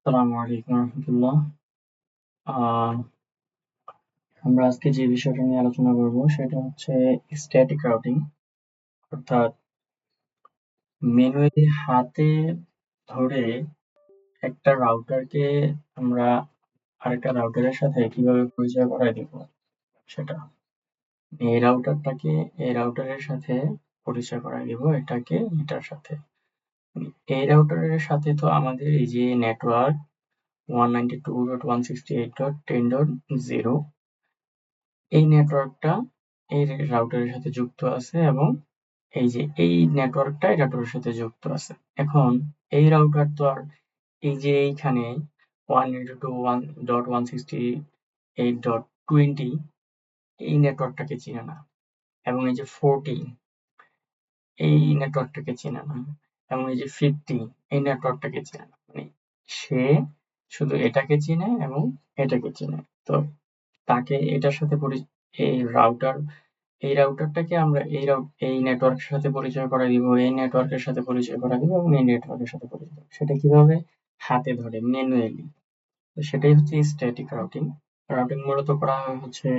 আসসালামু আলাইকুম রহমতুল্লাহ। আহ, আমরা আজকে যে বিষয়টা নিয়ে আলোচনা করব সেটা হচ্ছে স্ট্যাটিক রাউটিং, অর্থাৎ ম্যানুয়ালি হাতে ধরে একটা রাউটারকে আমরা আরেকটা রাউটারের সাথে কিভাবে পরিচয় করায় দিব সেটা। এই রাউটারের সাথে পরিচয় করায় দিব এটাকে এটার সাথে। এই রাউটারের সাথে তো আমাদের এই যে নেটওয়ার্ক 192.168.10.0, এই নেটওয়ার্কটা এই রাউটারের সাথে যুক্ত আছে এবং এই যে এই নেটওয়ার্কটা এই রাউটারের সাথে যুক্ত আছে। এখন এই রাউটার তো আর এই যে এইখানে 192.168.20 এই নেটওয়ার্কটাকে চিনে না, এবং এই যে 40 এই নেটওয়ার্কটাকে চেনে না, এবং এই যে 50 এই নেটওয়ার্কটাকে চেনে না। মানে সে শুধু এটাকে চিনে এবং এটাকে চিনে। তো তাকে এটার সাথে এই রাউটারটাকে আমরা এই নেটওয়ার্কের সাথে পরিচয় করায় দিব, এই নেটওয়ার্কের সাথে পরিচয় করায় দিব এবং এই নেটওয়ার্কের সাথে পরিচয় দিব। সেটা কিভাবে? হাতে ধরে ম্যানুয়ালি। তো সেটাই হচ্ছে স্ট্যাটিক রাউটিং। রাউটিং মূলত করা হয় হচ্ছে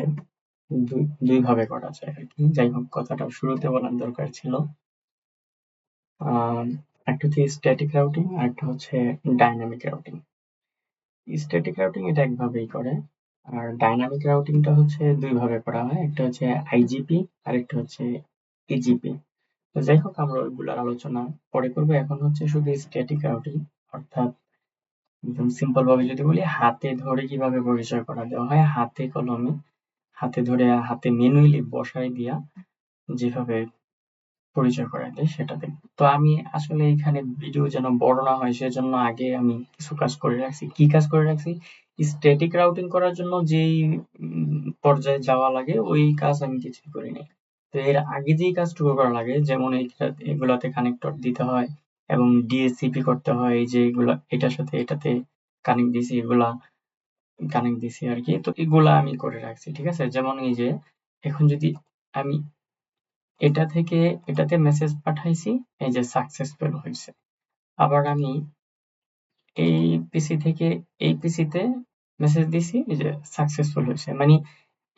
দুই ভাবে করা যায় আর কি। যাই হোক, কথাটা শুরুতে বলার দরকার ছিল। একটা হচ্ছে স্ট্যাটিক রাউটিং আর একটা হচ্ছে ডাইনামিক রাউটিং। স্ট্যাটিক রাউটিং এটা একভাবেই করে, আর ডাইনামিক রাউটিংটা হচ্ছে দুই ভাবে করা হয়। একটা হচ্ছে আইজিপি আর একটা হচ্ছে ইজিপি। তো যাই হোক, আমরা ওইগুলোর আলোচনা পরে করবো। এখন হচ্ছে শুধু স্ট্যাটিক রাউটিং, অর্থাৎ একদম সিম্পল ভাবে যদি বলি, হাতে ধরে কিভাবে পরিচয় করা দেওয়া হয়, হাতে কলমে হাতে ধরে হাতে ম্যানুয়ালি বসায় দিয়া যেভাবে পরিচয় করায় দেয় সেটা দেখব। তো আমি আসলে এখানে ভিডিও যেন বড় না হয় সেজন্য আগে আমি কিছু কাজ করে রাখছি। কি কাজ করে রাখছি? স্ট্যাটিক রাউটিং করার জন্য যেই পর্যায়ে যাওয়া লাগে ওই কাজ আমি কিছুই করি নাই। তো এর আগে যেই কাজটুকু করা লাগে, যেমন এগুলাতে কানেক্টর দিতে হয় এবং ডিএসসিপি করতে হয়, এই যে এগুলা এটার সাথে এটাতে কানেক্ট দিছি আর কি। তো এগুলা আমি করে রাখছি, ঠিক আছে। যেমন এই যে এখন যদি আমি এটা থেকে এটাতে মেসেজ পাঠাইছি, এই যে সাকসেসফুল হয়েছে। আবার আমি এই পিসি থেকে এই পিসিতে মেসেজ দিছি, এই যে সাকসেসফুল হয়েছে। মানে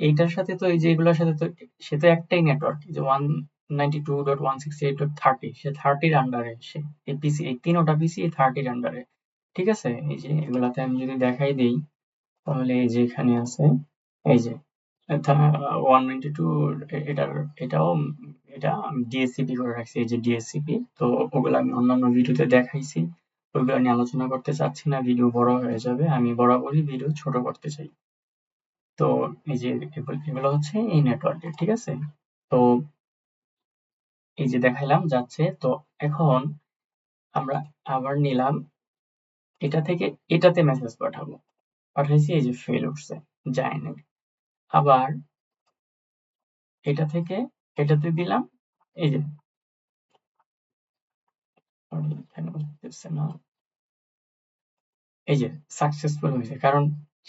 এইটার সাথে তো এই যে এগুলোর সাথে তো সে তো একটাই নেটওয়ার্ক, যে 192.168.30, সে 30-র আন্ডারে। সে এই পিসি, এই তিনোটা পিসি 30-র আন্ডারে, ঠিক আছে। এই যে এগুলাতে আমি যদি দেখাই দেই, তাহলে এই যে এখানে আছে, এই যে 192, এটার এটাও এটা আমি ডিএসসিপি করে রাখছি, এই যে ডিএসসিপি। তো ওগুলো আমি অন্যান্য ভিডিওতে দেখাইছি, ওইগুলো নিয়ে আলোচনা করতে চাচ্ছি না, ভিডিও বড় হয়ে যাবে। আমি বরাবরই ভিডিও ছোট করতে চাই। তো এই যে এগুলো হচ্ছে এই নেটওয়ার্কের, ঠিক আছে। তো এই যে দেখাইলাম যাচ্ছে। তো এখন আমরা আবার নিলাম এটা থেকে এটাতে মেসেজ পাঠাবো, পাঠাইছি, এই যে ফেল উঠছে, যায় না। আবার এটা থেকে এটাতে দিলাম, এই যে এখানে বুঝতেছে না, এই যে সাকসেসফুল হয়েছে। কারণ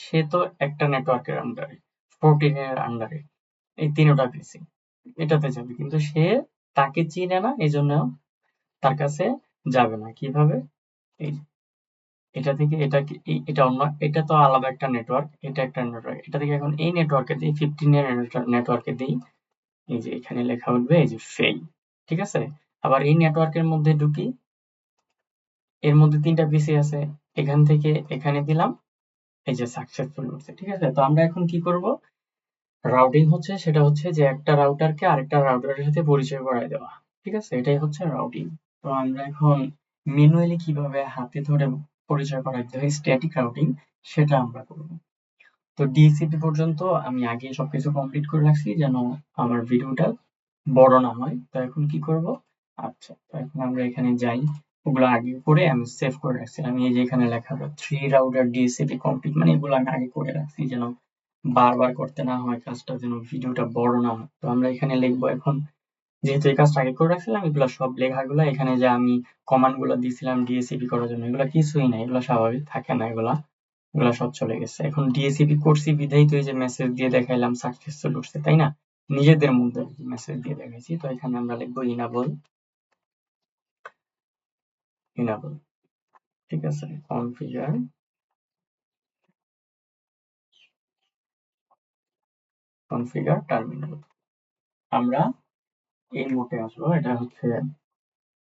সে তো একটা নেটওয়ার্কের আন্ডারে, 14 এর আন্ডারে এই তিনটা পিসি এটাতে যাবে, কিন্তু সে তাকে চিনে না, এই জন্য তার কাছে যাবে না। কিভাবে? এই এটা থেকে এটা অন্য, এটা তো আলাদা একটা নেটওয়ার্ক, এটা একটা নেটওয়ার্ক, এটা থেকে এখন এই নেটওয়ার্কে দিই, 15 এর নেটওয়ার্কে দিই, এই যে এখানে লেখা উঠবে এই যে ফেল, ঠিক আছে। আবার এই নেটওয়ার্কের মধ্যে ঢুকি, এর মধ্যে তিনটা পিসি আছে, এখান থেকে এখানে দিলাম, এই যে সাকসেসফুল হচ্ছে, ঠিক আছে। তো আমরা এখন কি করব? রাউটিং হচ্ছে সেটা হচ্ছে যে একটা রাউটারকে আরেকটা রাউটারের সাথে পরিচয় করায় দেওয়া, ঠিক আছে। এটাই হচ্ছে রাউটিং। তো আমরা এখন ম্যানুয়ালি কিভাবে হাতে ধরে পরিচয় করায় দিতে হয়, স্ট্যাটিক রাউটিং, সেটা আমরা করব। তো ডিএসসিপি পর্যন্ত আমি আগে সবকিছু কমপ্লিট করে রাখছি যেন আমার ভিডিওটা বড় না হয়। তো এখন কি করব? আচ্ছা, তো এখন আমরা এখানে যাই, ওগুলো আগে করে আমি সেভ করে রাখছি। আমি এই যে এখানে লেখা আছে 3 রাউটার ডিএসসিপি কমপ্লিট, মানে এগুলো আমি আগে করে রাখছি যেন বারবার করতে না হয় কাজটা, যেন ভিডিওটা বড় না হয়। তো আমরা এখানে লিখবো এখন, যেহেতু এই কাজটা আগে করে রাখছিলাম, এগুলো সব লেখাগুলো এখানে যে আমি কমান্ড গুলো দিয়েছিলাম ডিএসসিপি করার জন্য, এগুলো কিছুই না, এগুলো স্বাভাবিক থাকে না, এগুলা এগুলা সব চলে গেছে। এখন ডিএসসিপি করছি বিধায় তো এই যে মেসেজ দিয়ে দেখাইলাম সাকসেসফুল উঠছে, তাই না? নিজেদের মধ্যে মেসেজ দিয়ে দেখাইছি। তো এখানে আমরা লিখবো ইনাবল, ইনাবল, ঠিক আছে। Configure configure terminal. আমরা এই মোডে আসবো, এটা হচ্ছে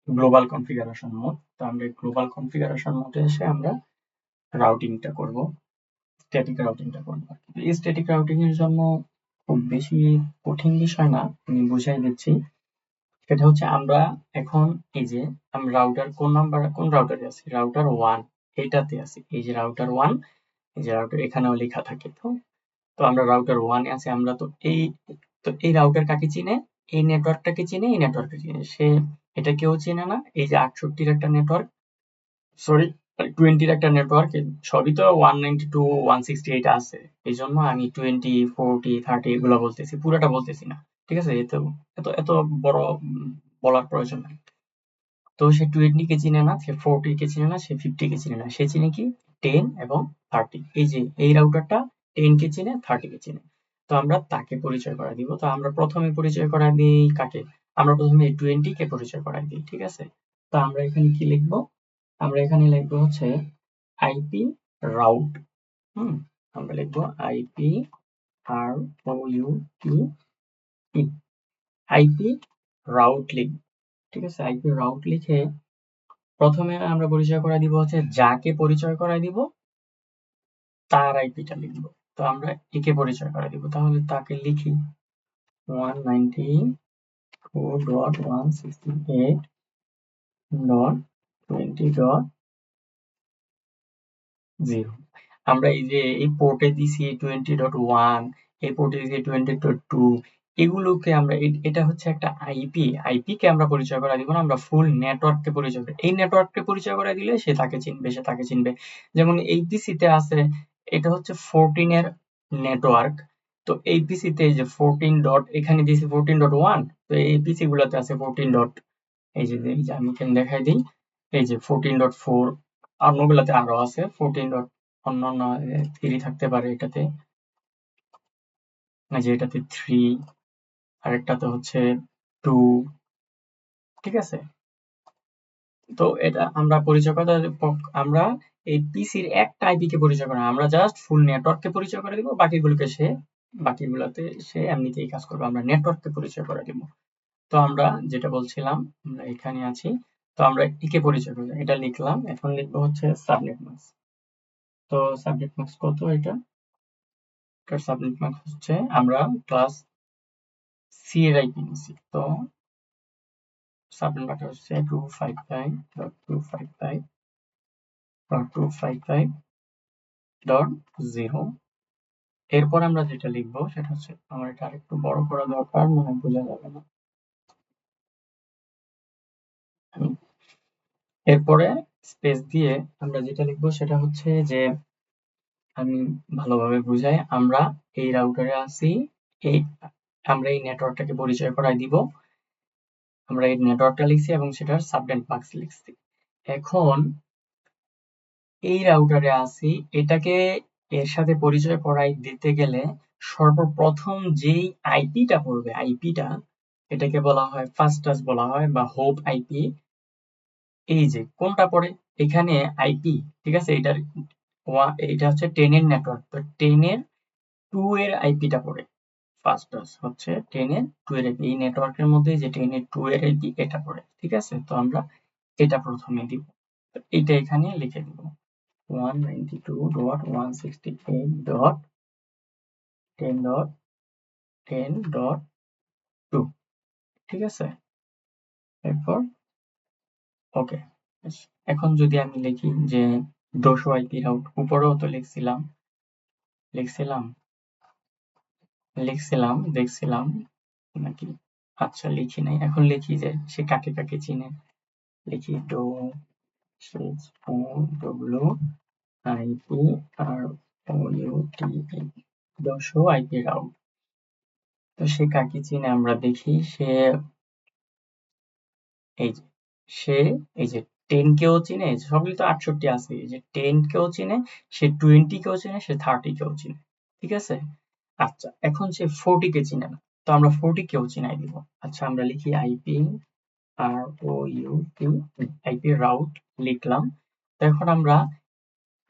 গ্লোবাল কনফিগারেশন মোড। তো আমরা গ্লোবাল কনফিগারেশন মোডে এসে আমরা রাউটিংটা করব, স্ট্যাটিক রাউটিংটা করব। এই স্ট্যাটিক রাউটিং এর জন্য খুব বেশি কঠিন বিষয় না, আমি বুঝাই দিচ্ছি। সেটা হচ্ছে আমরা এখন এই যে আমি রাউটার কোন রাউটারে আছি, রাউটার 1 এটাতে আছি। এই যে রাউটার 1, এই যে রাউটার এখানেও লেখা থাকে। তো আমরা রাউটার 1 এ আছি। আমরা তো এই রাউটার কাকে চিনে? এই নেটওয়ার্কটাকে চিনে, এই নেটওয়ার্ককে চিনে। সে এটা কেউ চিনে না। এই যে 68 এর একটা নেটওয়ার্ক, সরি 20 এর একটা নেটওয়ার্ক, সবই তো 192 168 আছে। এই জন্য আমি 20 40 30 এগুলো বলতেছি, পুরোটা বলতেছি না। ঠিক আছে, এত এত এত বড় বলার প্রয়োজন নাই। তো সে 20 কে চিনে না, সে 40 কে চিনে না, সে 50 কে চিনে না। সে চিনে কি 10 এবং 30। এই যে এই রাউটারটা 10 কে চিনে, 30 কে চিনে। তো আমরা তাকে পরিচয় করায় দিব। তো আমরা প্রথমে পরিচয় করায় দিই কাকে? আমরা প্রথমে 20 কে পরিচয় করায় দিই। ঠিক আছে, তো আমরা এখানে কি লিখবো? আমরা এখানে লিখবো হচ্ছে আইপি রাউট। আমরা লিখবো IP R O U T ই, আইপি রাউট লিখবো। ঠিক আছে, আইপি রাউট লিখে প্রথমে আমরা পরিচয় করায় দিব হচ্ছে যাকে পরিচয় করায় দিব তার আইপিটা লিখব। তো আমরা একে পরিচয় করায় দিব, তাহলে তাকে লিখি 192.168.20.0। আমরা এই যে এই পোর্টে দিছি 20.1, এই পোর্টে দিছি 20.2, এগুলোকে আমরা এটা হচ্ছে একটা আইপি কে আমরা পরিচয় করা দিব না, আমরা ফুল নেটওয়ার্ককে পরিচয় করি। এই নেটওয়ার্ককে পরিচয় করে দিলে সে তাকে চিনবে, সে তাকে চিনবে। যেমন এই পিসিতে আছে, এটা হচ্ছে 14 এর নেটওয়ার্ক। তো এই পিসিতে এই যে 14 ডট এখানে দিয়েছি 14.1, তো এই পিসি গুলোতে আছে 14 ডট, এই যে আমি এখানে দেখাই দিই, এই যে 14.4, অন্যগুলোতে আরো আছে 14 ডট, অন্যান্য 3 থাকতে পারে এটাতে, যে এটাতে 3, আরেকটাতে হচ্ছে 2। ঠিক আছে, তো এটা আমরা পরিচয় করা, আমরা এই পিসির একটা আইপি কে পরিচয় করা, আমরা জাস্ট ফুল নেটওয়ার্ককে পরিচয় করে দিব। বাকিগুলোতে সে এমনিতেই কাজ করবে, আমরা নেটওয়ার্ককে পরিচয় করে দিব। তো আমরা যেটা বলছিলাম, আমরা এখানে আছি। তো আমরা একে পরিচয় করলাম, এটা লিখলাম। এখন লিখবো হচ্ছে সাবনেট মাস্ক। তো সাবনেট মাস্ক কত? এটার সাবনেট মাস্ক হচ্ছে, আমরা ক্লাস সি এর আইপি নিছি। তো সাবনেট মাস্ক হচ্ছে 255.255.255.0। এরপর আমরা যেটা লিখবো সেটা হচ্ছে, আমার এটা আরেকটু বড় করা দরকার, মনে হয় বোঝা যাবে না। এরপরে স্পেস দিয়ে আমরা যেটা লিখবো সেটা হচ্ছে যে, আমি ভালোভাবে বুঝাই, আমরা এই রাউটারে আছি, এই আমরা এই নেটওয়ার্কটাকে পরিচয় করায় দিব। আমরা এই নেটওয়ার্কটা লিখছি এবং সেটার সাবনেট মাস্ক লিখছি। এখন এই রাউটারে আছি, এটাকে এর সাথে পরিচয় করাই দিতে গেলে সর্বপ্রথম যেই আইপিটা পড়বে, আইপিটা এটাকে বলা হয় ফাস্টাস বলা হয়, বা হোপ আইপি। এই যে কোনটা পড়ে এখানে আইপি, ঠিক আছে, এটা হচ্ছে 10 এর নেটওয়ার্ক। তো 10 এর 2 এর আইপিটা পড়ে, ফাস্টাস হচ্ছে 10 এর 2 এর আইপি। এই নেটওয়ার্কের মধ্যে যে 10 এর 2 এর আইপি এটা পড়ে। ঠিক আছে, তো আমরা এটা প্রথমে দিব, তো এটা এখানে লিখে দিব 192.168.10.10.2। ঠিক আছে, এরপর ওকে। এখন যদি আমি লিখি যে 200 আইপি রাউট, উপরেও তো লিখছিলাম দেখছিলাম নাকি? আচ্ছা, লিখি নাই। এখন লিখি যে সে কাকে কাকে চিনে। লিখি do space O W IP R O U T E, 200 IP route. তো সে কাকে চিনে আমরা দেখি। এই যে সে এই যে 10 কেও চিনে, সবই তো 68 আছে। এই যে 10 কেও চিনে, সে 20 কেও চিনে, সে 30 কেও চিনে। ঠিক আছে, আচ্ছা এখন সে 40 কে চিনে না, তো আমরা 40 কেও চিনাই দিব। আচ্ছা, আমরা লিখি আইপি আর ও ইউ টি, আইপি রাউট লিখলাম। তো এখন আমরা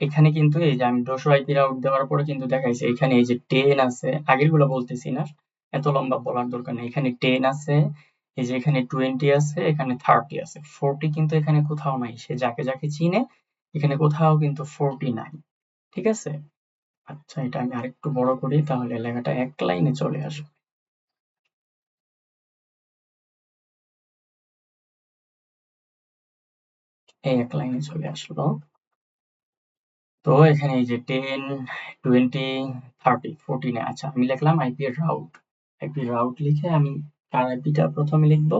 এখানে কিন্তু এই যে আমি 200 আইপি রাউট দেওয়ার পরে কিন্তু দেখাইছে এখানে এই যে 10 আছে, আগের গুলো বলতেছি না, এত লম্বা বলার দরকার নেই। এখানে 10 আছে, এই যে এখানে 20 আছে, এখানে 30 আছে, 40 কিন্তু এখানে কোথাও নাই। সে যাকে যাকে চিনে এখানে কোথাও কিন্তু 40 নাই। ঠিক আছে? আচ্ছা, এটা আমি আরেকটু বড় করি, তাহলে লেখাটা এক লাইনে চলে আসবে। এই এক লাইনে চলে আসলো। তো এখানে এই যে 10, 20, 30, 14, আচ্ছা আমি লিখলাম আইপি রাউট। আইপি রাউট লিখে আমি কার আইপিটা প্রথমে লিখবো,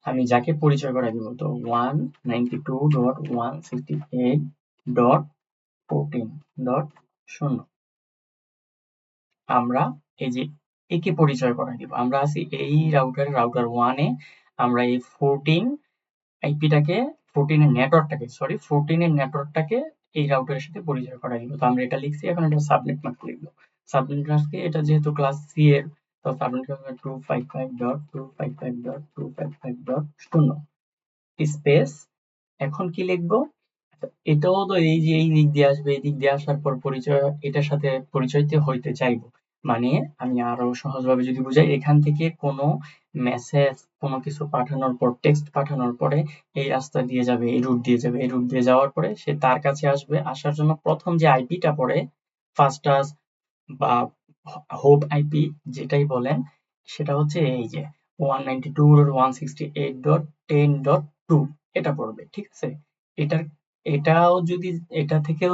আমি যাকে পরিচয় করাই দিব। তো 192.168.14.0 আমরা এই যে একে পরিচয় করাই দিব। আমরা আছি এই রাউটার 1 এ। আমরা এই 14 আইপিটাকে, 14 এর নেটওয়ার্কটাকে, সরি 14 এর নেটওয়ার্কটাকে এই রাউটারের সাথে পরিচয় করাই দিব। তো আমরা এটা লিখছি, এখন এটা সাবনেট মাস্ক লিখবো। সাবনেট মাস্কে এটা যেহেতু ক্লাস সি এর, তো সাবনেট মাস্ক 255.255.255.0 স্পেস। এখন কি লিখবো? এটাও তো এই যে এই দিক দিয়ে আসবে, এই দিক দিয়ে আসার পর পরিচয় এটার সাথে পরিচয়িত হইতে চাইবো। মানে আমি আরো সহজভাবে যদি বুঝাই, এখান থেকে কোনো মেসেজ, কোনো কিছু পাঠানোর পর, টেক্সট পাঠানোর পরে এই রাস্তা দিয়ে যাবে, এই রুট দিয়ে যাবে, এই রুট দিয়ে যাওয়ার পরে সে তার কাছে আসবে। আসার জন্য প্রথম যে আইপিটা পড়ে, ফাস্টাস বা হোপ আইপি যেটাই বলেন, সেটা হচ্ছে এই যে 192.168.10.2 এটা পড়বে। ঠিক আছে? এটার এটাও যদি এটা থেকেও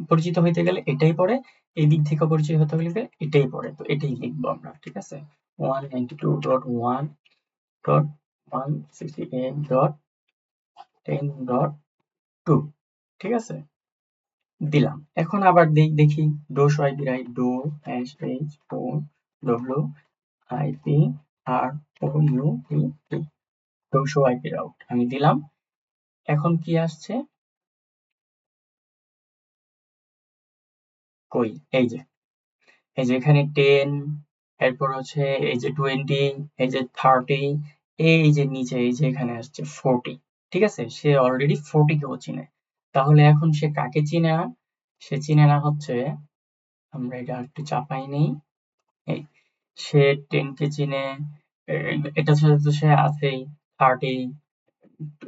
পরিচিত হইতে গেলে এটাই পড়ে, এই দিক থেকে পরিচিত হতে গেলে এটাই পড়ে। তো এটাই লিখবো আমরা। ঠিক আছে? 192.1.168.10.2 ঠিক আছে? দিলাম। এখন আবার দেখি do show IP right, do hash H O W IP R O U T T, do show IP route আমি দিলাম। এখন কি আসছে? কই, এই যে এখানে 10, এরপর হচ্ছে এই যে 20, এই যে 30, এই যে নিচে এই যে এখানে আসছে 40। ঠিক আছে? সে অলরেডি 40 কেও চিনে। তাহলে এখন সে কাকে চিনে না? সে চিনে না হচ্ছে, আমরা এটা একটু চাপাই নেই, এই সে 10 কে চিনে, এটার সাথে তো সে আছেই, 30,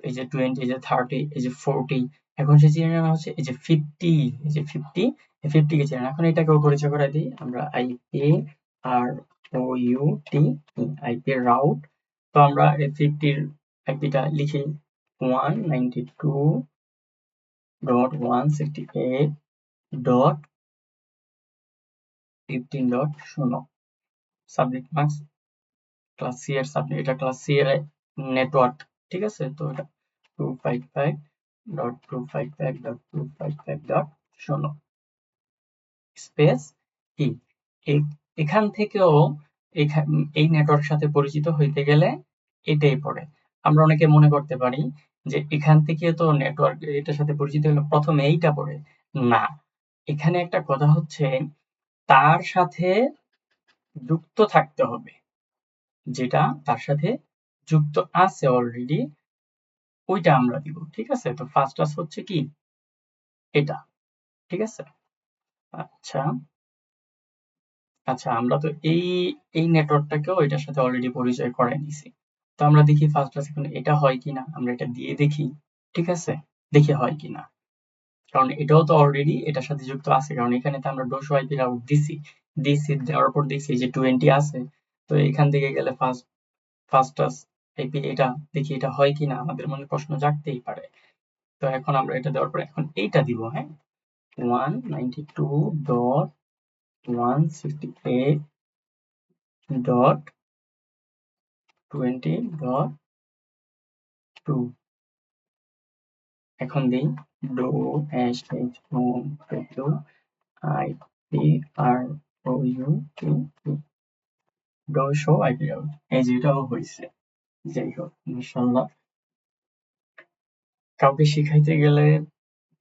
এই যে 20, এই যে 30, এই যে 40। এখন সে চিনে না হচ্ছে এই যে 50, এই যে 50, এই 50 কে চিনে না। এখন এটাকেও পরিচয় করে দিই আমরা, আইপি আর ও ইউ টি, আইপি রাউট। তো আমরা এই 50 এর আইপিটা লিখি 192.168.15.0 সাবনেট মাস্ক ক্লাস সি এর সাবনেট, এটা ক্লাস সি এর নেটওয়ার্ক। ঠিক আছে? তো এটা 255.255.255.0 স্পেস কি, এখান থেকেও এই নেটওয়ার্ক সাথে পরিচিত হইতে গেলে এটাই পড়ে। আমরা অনেকে মনে করতে পারি যে এখান থেকে তো নেটওয়ার্ক এটার সাথে পরিচিত হলে প্রথমে এইটা পড়ে। না, এখানে একটা কথা হচ্ছে, তার সাথে যুক্ত থাকতে হবে, যেটা তার সাথে যুক্ত আছে অলরেডি, ওইটা আমরা দিব। ঠিক আছে? তো ফার্স্ট টাস্ক হচ্ছে কি এটা। ঠিক আছে? আচ্ছা, আচ্ছা আমরা তো এই নেটওয়ার্কটাকেও এটার সাথে অলরেডি পরিচয় করাই দিছি। তো আমরা দেখি ফার্স্ট টাস্ক এখন এটা হয় কিনা, আমরা এটা দিয়ে দেখি। ঠিক আছে? দেখি হয় কিনা। কারণ এটাও তো অলরেডি এটার সাথে যুক্ত আছে, কারণ এখানে তো আমরা ডোশো আইপি রাউট দিছি দেওয়ার পর দেখছি যে 20 আছে। তো এখান থেকে গেলে ফার্স্টাস আইপি এটা দেখি এটা হয় কিনা, আমাদের মনে প্রশ্ন জাগতেই পারে। তো এখন আমরা এটা দেওয়ার পর এখন এইটা দিব। হ্যাঁ, 192.168.20.2 এখন দিই do hash H O W I P R O U T T, do show IP route. এই যে এটাও হয়েছে। যাই হোক, মাশাআল্লাহ। কাউকে শিখাইতে গেলে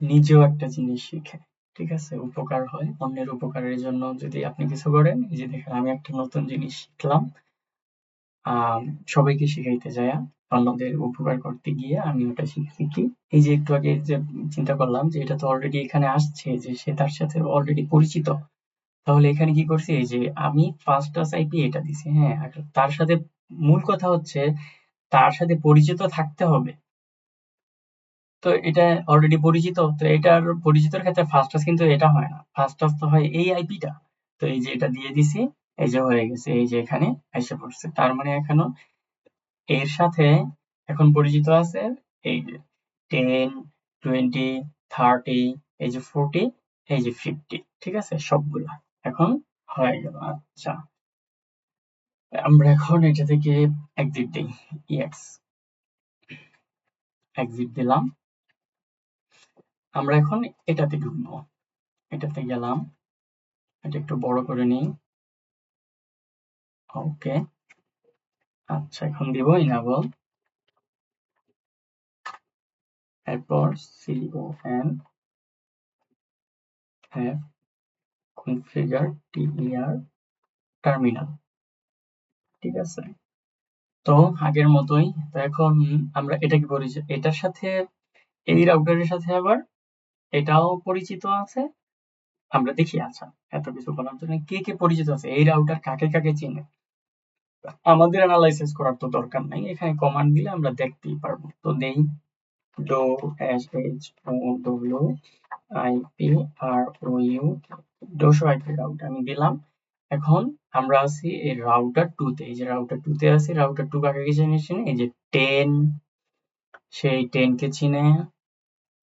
নিজেও একটা জিনিস শিখে। ঠিক আছে? উপকার হয়। অন্যের উপকারের জন্য যদি আপনি কিছু করেন, এই যে দেখেন আমি একটা নতুন জিনিস শিখলাম। সবাইকে শিখাইতে যায়া অন্যদের উপকার করতে গিয়ে আমি ওটা শিখছি কি, এই যে একটু আগে যে চিন্তা করলাম যে এটা তো অলরেডি এখানে আসছে যে সে তার সাথে অলরেডি পরিচিত, তাহলে এখানে কি করছি, এই যে আমি ফাস্টাস আইপি এটা দিছি, হ্যাঁ, আর তার সাথে মূল কথা হচ্ছে তার সাথে পরিচিত থাকতে হবে। তো এটা অলরেডি পরিচিত, তো এটার পরিচিতর ক্ষেত্রে ফাস্টাস কিন্তু এটা হয় না, ফাস্টাস তো হয় এই আইপিটা। তো এই যে এটা দিয়ে দিছি, এই যে হয়ে গেছে, এই যে এখানে এসে পড়ছে, তার মানে এখনো এর সাথে এখন পরিচিত আছে এই যে 10, 20, 30, এই যে 40, এই যে 50, ঠিক আছে, সবগুলা এখন হয়ে গেল। আচ্ছা, আমরা এখন এটা থেকে এক্সিট দিই, ইয়েস, এক্সিট দিলাম। আমরা এখন এটাতে ঢুকবো, এটাতে গেলাম, এটা একটু বড় করে নিই, ওকে। আচ্ছা, এখন দিব ইনাবল, এরপর con have configure ter terminal, ঠিক আছে। তো আগের মতোই, তো এখন আমরা এটাকে পরিচিত, এটার সাথে এই রাউটারের সাথে আবার এটাও পরিচিত আছে। আমরা দেখি, আচ্ছা, এত কিছু বলার জন্য কে কে পরিচিত আছে, এই রাউটার কাকে কাকে চিনে, আমাদের অ্যানালাইসিস করার তো দরকার নাই, এখানে কমান্ড দিলে আমরা দেখতেই পারবো। তো দেই ডো show ডোশো আইপি রাউটার আমি দিলাম। এখন আমরা আছি এই রাউটার 2 তে, এই যে রাউটার 2 তে আছি, রাউটার 2 কাকে কে চিনে, এই যে 10, সেই 10 কে চিনে,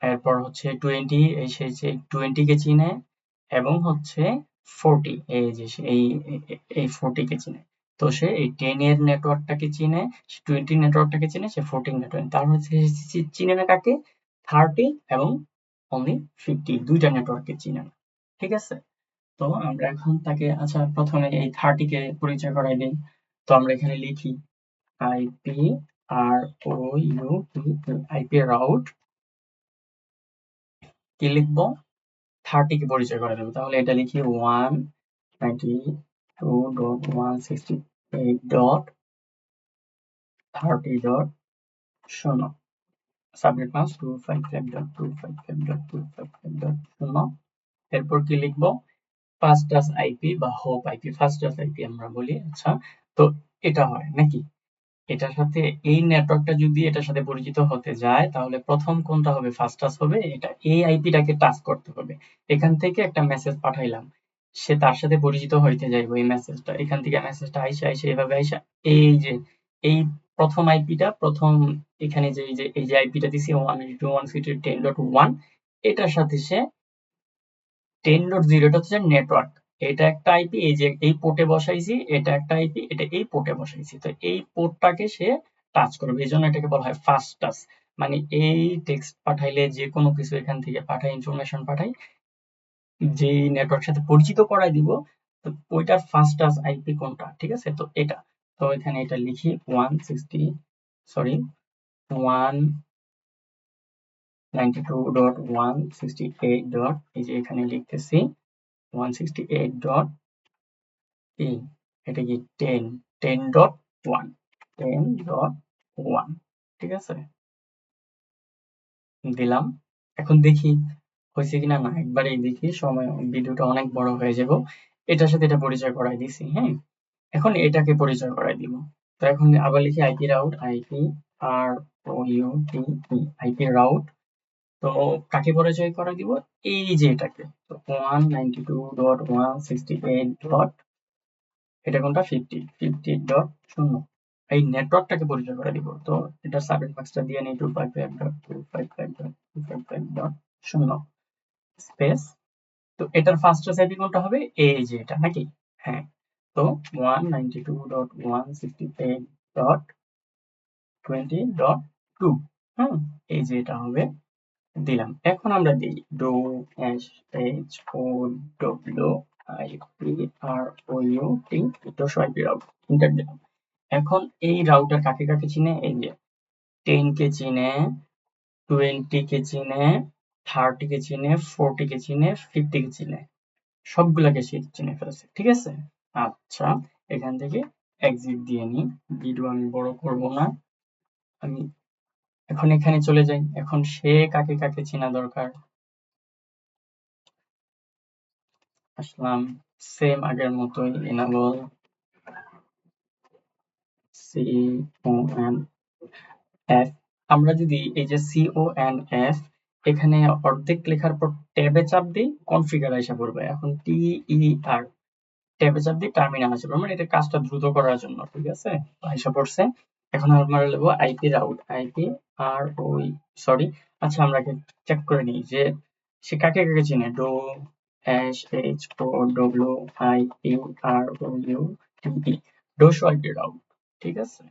এরপর হচ্ছে 20, এই সেই 20 কে চিনে, এবং হচ্ছে 40, এই যে এই 40 কে চিনে। তো সে এই 10 এর নেটওয়ার্কটাকে চিনে, 20 নেটওয়ার্কটাকে চিনে, সে 40 নেটওয়ার্ক, তার হচ্ছে চিনে না কাকে, 30 এবং অনলি 50, দুইটা নেটওয়ার্ককে চিনে না, ঠিক আছে। তো আমরা এখন তাকে, আচ্ছা, প্রথমে এই 30 কে পরিচয় করাই দিই। তো আমরা এখানে লিখি আইপি আইপি রাউট, কি লিখবো, 30 কে পরিচয় করে দেবো, তাহলে এটা লিখি 192.168.30.0, সাবনেট মাস্ক 255.255.255.0। এরপর কি লিখবো, ফাস্টাস আইপি বা হোপ আইপি, ফাস্টাস আইপি আমরা বলি, আচ্ছা। তো এটা হয় নাকি, এটার সাথে এই নেটওয়ার্কটা যদি এটার সাথে পরিচিত হতে যায়, তাহলে প্রথম কোনটা হবে, ফাস্টাস হবে, এটা এই আইপিটাকে টাচ করতে হবে। এখান থেকে একটা মেসেজ পাঠাইলাম, সে তার সাথে পরিচিত হইতে যাইবে, এই মেসেজটা এখান থেকে, মেসেজটা আইসা আইসা এভাবে আইসা, এই যে এই প্রথম আইপিটা, প্রথম এখানে যে এই যে আইপিটা দিছি 192.168.10.1, এটার সাথে সে 10.0, এটা হচ্ছে নেটওয়ার্ক, এটা একটা আইপি, এই যে এই পোর্টে বসাইছি, এটা একটা আইপি, এটা এই পোর্টে বসাইছি, তো এই পোর্টটাকে সে টাচ করবে, এই জন্য এটাকে বলা হয় ফাস্ট টাচ। মানে এই টেক্সট পাঠাইলে, যে কোনো কিছু এখান থেকে পাঠাই, ইনফরমেশন পাঠাই, যে নেটওয়ার্ক সাথে পরিচিত করাই দিব, তো ওইটার ফাস্ট টাচ আইপি কোনটা, ঠিক আছে, তো এটা। তো এখানে এটা লিখি 192.168. এই যে এখানে লিখতেছি 168 ডট এই, এটা কি 10, 10.1, 10.1, ঠিক আছে, দিলাম। এখন দেখি হয়েছে কিনা, না একবারেই দেখি, সময় ভিডিওটা অনেক বড় হয়ে যাব। এটার সাথে এটা পরিচয় করাই দিছি, হ্যাঁ। এখন এটাকে পরিচয় করাই দিব। তো এখন আবার লিখি IP route, IP R O U T ই, আইপি রাউট। তো কাকে পরিচয় করাই দিব, এই যে এটাকে, তো 192.168. এটা কোনটা, 50.0, এই নেটওয়ার্কটাকে পরিচয় করে দিব। তো এটা সাবনেট মাস্কটা দিয়ে নেই 255.255.255.0 স্পেস। তো এটার ফাস্টেস্ট আইপি কোনটা হবে, এই যে এটা নাকি, হ্যাঁ। তো 192.168.20.2, হুম, এই যে এটা হবে, দিলাম। এখন আমরা দিই ডো show রাউট, ইন্টার দিলাম। এখন এই রাউটার কাকে কাকে চিনে, এই যে 10 কে চিনে, 20 কে চিনে, 30 কে চিনে, 40 কে চিনে, 50 কে চিনে, সবগুলাকে সে চিনে ফেলছে, ঠিক আছে। আচ্ছা, এখান থেকে এক্সিট দিয়ে নি, ভিডিও আমি বড় করব না, আমি এখন এখানে চলে যাই, এখন সে কাকে কাকে চেনা দরকার। আসলাম, সেম আগের মতোই enable CONF। আমরা যদি এই যে CONF এখানে অর্ধেক লেখার পর ট্যাবে চাপ দিই, কনফিগার আইসা পড়বে। এখন TER ট্যাবে চাপ দিই, টার্মিনাল আসা পড়বে, মানে এটা কাজটা দ্রুত করার জন্য, ঠিক আছে? আইসা পড়ছে। এখন আমরা লিখবো আইপি রাউট, আইপি আর ওই সরি, আচ্ছা আমরা চেক করে নিই যে সে কাকে কাকে চিনে। Do S H O W I P R O U T E, do show IP route, ঠিক আছে?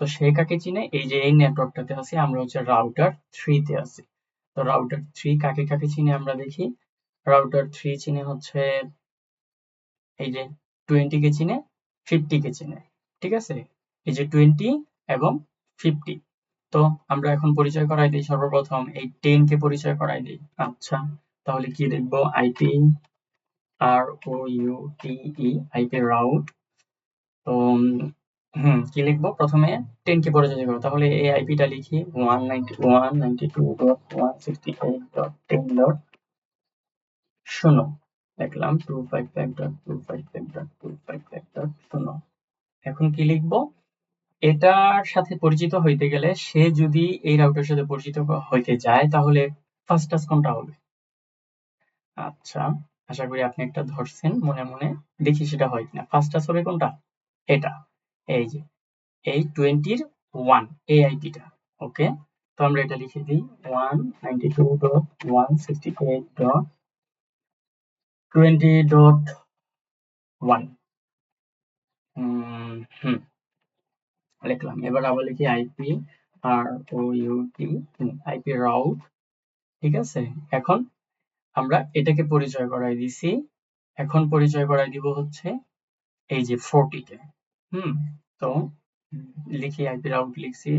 তো সে কাকে চিনে, এই যে এই নেটওয়ার্কটাতে আছি আমরা, হচ্ছে রাউটার 3 তে আছি। তো রাউটার 3 কাকে কাকে চিনে আমরা দেখি। রাউটার 3 চিনে হচ্ছে এই যে 20 কে চিনে, 50 কে চিনে, ঠিক আছে? এই যে 20 এবং 50। তো আমরা এখন পরিচয় করাই দিই, সর্বপ্রথম এই 10 কে পরিচয় করাই দিই। আচ্ছা, তাহলে কি লিখবো? IP R O U T ই, আইপি রাউট। তো কি লিখবো? প্রথমে 10 কে পরিচয় করবো, তাহলে এই আইপিটা লিখি 192.168.10.0 লিখলাম। 255.255.255.0। এখন কি লিখবো? এটার সাথে পরিচিত হইতে গেলে সে যদি এই রাউটারের সাথে পরিচিত হইতে যায়, তাহলে ফার্স্ট টাস্ক কোনটা হবে? আচ্ছা, আশা করি আপনি একটা ধরছেন মনে মনে, দেখি সেটা হয় কিনা। ফার্স্ট টাস্ক হবে কোনটা? এটা, এই যে এই 20-র 1, এই আইপিটা। ওকে, তো আমরা এটা লিখে দিই 192.168.20.1। লিখলাম। এবার আবার লিখি আইপি আর ও ইউ টি, আইপি রাউট, ঠিক আছে? এখন আমরা এটাকে পরিচয় করাই দিছি। এখন পরিচয় করাই দিব হচ্ছে এই যে 40 কে। তো লিখি আইপি রাউট, লিখছি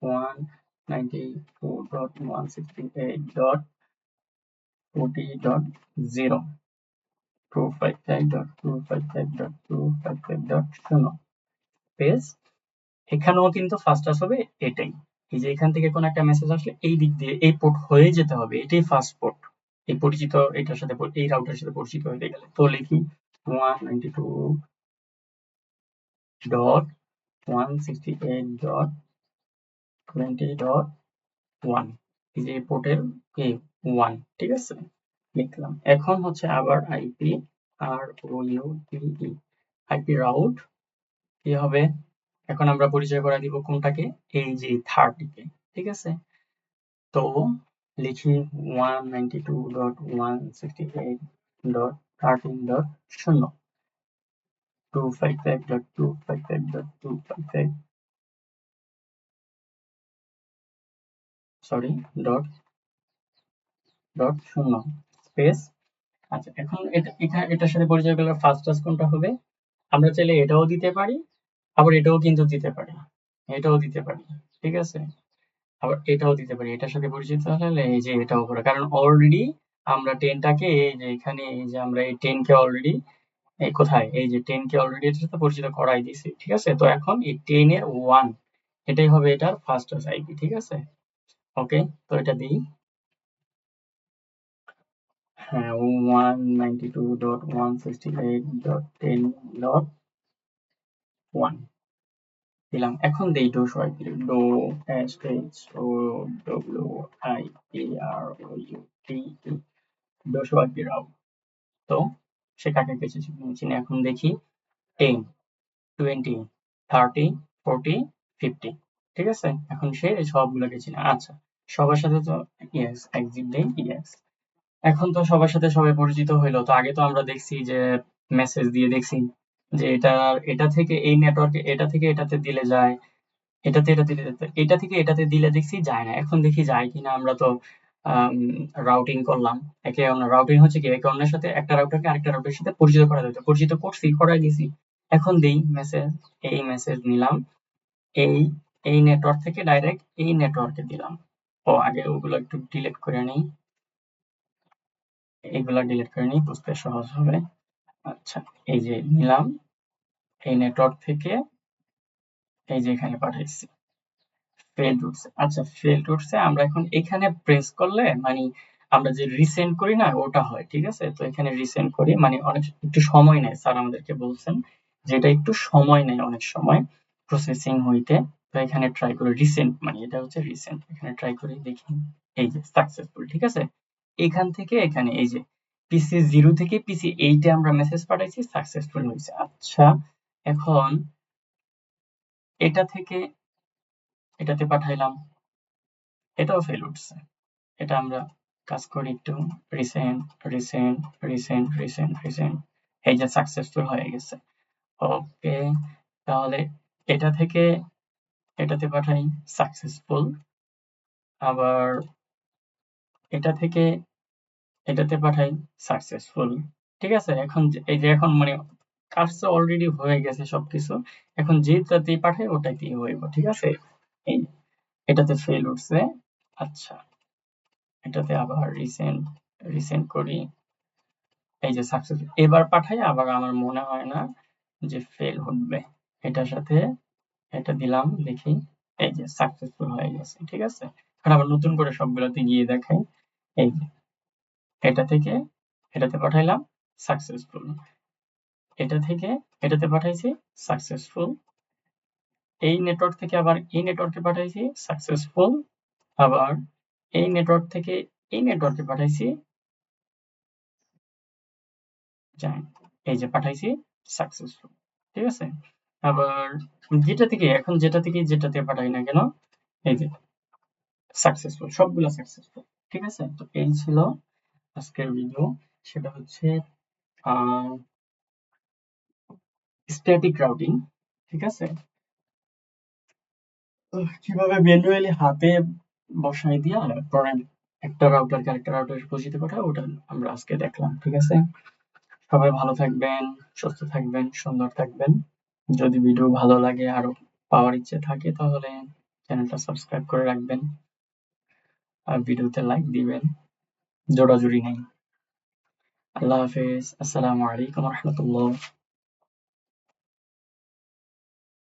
192.168.40.0, 255.255.255.0 পেজ। এখানেও কিন্তু ফার্স্ট টাচ হবে এটাই। এই যে এখান থেকে কোন একটা মেসেজ আসলে এই দিক দিয়ে এই পোর্ট হয়ে যেতে হবে, এটাই ফার্স্ট পোর্ট। এই পরিচিত এটার সাথে, এই রাউটারের সাথে পরিচিত হতে গেলে। তো লিখি 192.168.20.1, এই যে পোর্টের এই 1, ঠিক আছে? লিখলাম। এখন হচ্ছে আবার IP R O U T ই, আইপি রাউট কি হবে? এখন আমরা পরিচয় করে দিব কোনটাকে? এই যে 30 কে, ঠিক আছে? তো লিখি 192.168.13.0, 255.255.255 সরি ডট ডট 0 স্পেস। আচ্ছা, এখন এটার সাথে পরিচয় করলে ফার্স্ট টাস্ক কোনটা হবে? আমরা চাইলে এটাও দিতে পারি, আবার এটাও কিন্তু দিতে পারি, এটাও দিতে পারি, ঠিক আছে? আবার এটাও দিতে পারি। এটার সাথে পরিচিত হলে এই যে এটাও করে, কারণ অলরেডি আমরা 10টাকে এই যে এখানে, এই যে আমরা এই 10 কে অলরেডি এই কোথায়, এই যে 10 কে অলরেডি এটার সাথে পরিচিত করাই দিয়েছি, ঠিক আছে? তো এখন এই 10 এর 1 এটাই হবে এটার ফার্স্ট আইপি, ঠিক আছে? ওকে, তো এটা দিই। হ্যাঁ, 192.168.10.1 দিলাম। এখন দেই do swipe, do S H O W I P R O U T E, do swipe route. তো সে কাকে কাছে চিনি। এখন দেখি 10, 20, 30, 40, 50, ঠিক আছে? এখন সে সবগুলোকে চিনে। আচ্ছা, সবার সাথে তো ইয়েস, এক্সিট দেই, ইয়েস। এখন তো সবার সাথে সবাই পরিচিত হইলো। তো আগে তো আমরা দেখছি যে মেসেজ দিয়ে দেখছি যে এটা থেকে এই নেটওয়ার্কে, এটা থেকে এটাতে দিলে যায়, এটাতে এটা দিলে এটা থেকে এটাতে দিলে দেখছি যায় না। এখন দেখি যায় কিনা। আমরা তো রাউটিং করলাম, রাউটিং হচ্ছে কি, একে অন্যের সাথে একটা রাউটারকে আরেকটা রাউটারের সাথে পরিচিত করা যেত, পরিচিত করছি, করাই দিছি। এখন দেই মেসেজ, এই মেসেজ নিলাম, এই এই নেটওয়ার্ক থেকে ডাইরেক্ট এই নেটওয়ার্কে দিলাম। ও আগে ওগুলো একটু ডিলিট করে নিই, এগুলা ডিলিট করে নিই, বুঝতে সহজ হবে। আচ্ছা, এই যে নিলাম, এই নেটওয়ার্ক থেকে এই যে এখানে পাঠাইছি। ফেইল্ড উঠছে। আচ্ছা, ফেইল্ড উঠছে, আমরা এখন এখানে প্রেস করলে মানে আমরা যে রিসেন্ড করি না ওটা হয়, ঠিক আছে? তো এখানে রিসেন্ড করি, মানে অনেক একটু সময় নেয়, স্যার আমাদেরকে বলছেন যে এটা একটু সময় নেয় অনেক সময় প্রসেসিং হইতে। তো এখানে ট্রাই করি রিসেন্ট, মানে এটা হচ্ছে রিসেন্ট, এখানে ট্রাই করি দেখি, এই যে সাকসেসফুল, ঠিক আছে? এখান থেকে এখানে এই যে পিসি 0 থেকে পিসি 8 এ আমরা মেসেজ পাঠাইছি, সাকসেসফুল হয়েছে। আচ্ছা, এখন এটা থেকে এটাতে পাঠাইলাম, এটাও ফেল উঠছে। এটা আমরা কাজ করি একটু, recent recent recent recent recent, এই যে সাকসেসফুল হয়ে গেছে। ওকে, তাহলে এটা থেকে এটাতে পাঠাই, সাকসেসফুল। আবার এটা থেকে এটাতে পাঠাই, সাকসেসফুল। ঠিক আছে? এখন এই যে এখন মানে কাজটা অলরেডি হয়ে গেছে সবকিছু, এখন যেটাতেই পাঠাই ওটাতেই হইব, ঠিক আছে? এই এটাতে ফেল উঠছে। আচ্ছা, এটাতে আবার রিসেন্ট রিসেন্ট করি, এই যে সাকসেস, এবার পাঠাই, আবার আমার মনে হয় না যে ফেল উঠবে। এটার সাথে এটা দিলাম, দেখি, এই যে সাকসেসফুল হয়ে গেছে, ঠিক আছে? এখন আবার নতুন করে সবগুলোতে গিয়ে দেখাই, এই যে এটা থেকে এটাতে পাঠাইলাম, সাকসেসফুল। এটা থেকে এটাতে পাঠাইছি, সাকসেসফুল। এই নেটওয়ার্ক থেকে আবার এই নেটওয়ার্কে পাঠাইছি, সাকসেসফুল। আবার এই নেটওয়ার্ক থেকে এই নেটওয়ার্কে পাঠাইছি, এই যে পাঠাইছি, সাকসেসফুল, ঠিক আছে? আবার যেটা থেকে এখন যেটাতে পাঠাই না কেন, এই যে সাকসেসফুল, সবগুলা সাকসেসফুল, ঠিক আছে? তো এই ছিল আজকের ভিডিও, সেটা হচ্ছে স্ট্যাটিক রাউটিং, ঠিক আছে? কিভাবে ম্যানুয়ালি হাতে বসাই দিয়া পরে একটা রাউটারকে আরেকটা রাউটারের পরিচিতি পাঠায়, ওটা আমরা আজকে দেখলাম, ঠিক আছে? সবাই ভালো থাকবেন, সুস্থ থাকবেন, সুন্দর থাকবেন। যদি ভিডিও ভালো লাগে, আরো পাওয়ার ইচ্ছে থাকে, তাহলে চ্যানেলটা সাবস্ক্রাইব করে রাখবেন আর ভিডিওতে লাইক দিবেন, জোড়াজুড়ি নেই। আল্লাহ হাফেজ, আসসালামু আলাইকুম রহমতুল্লাহ।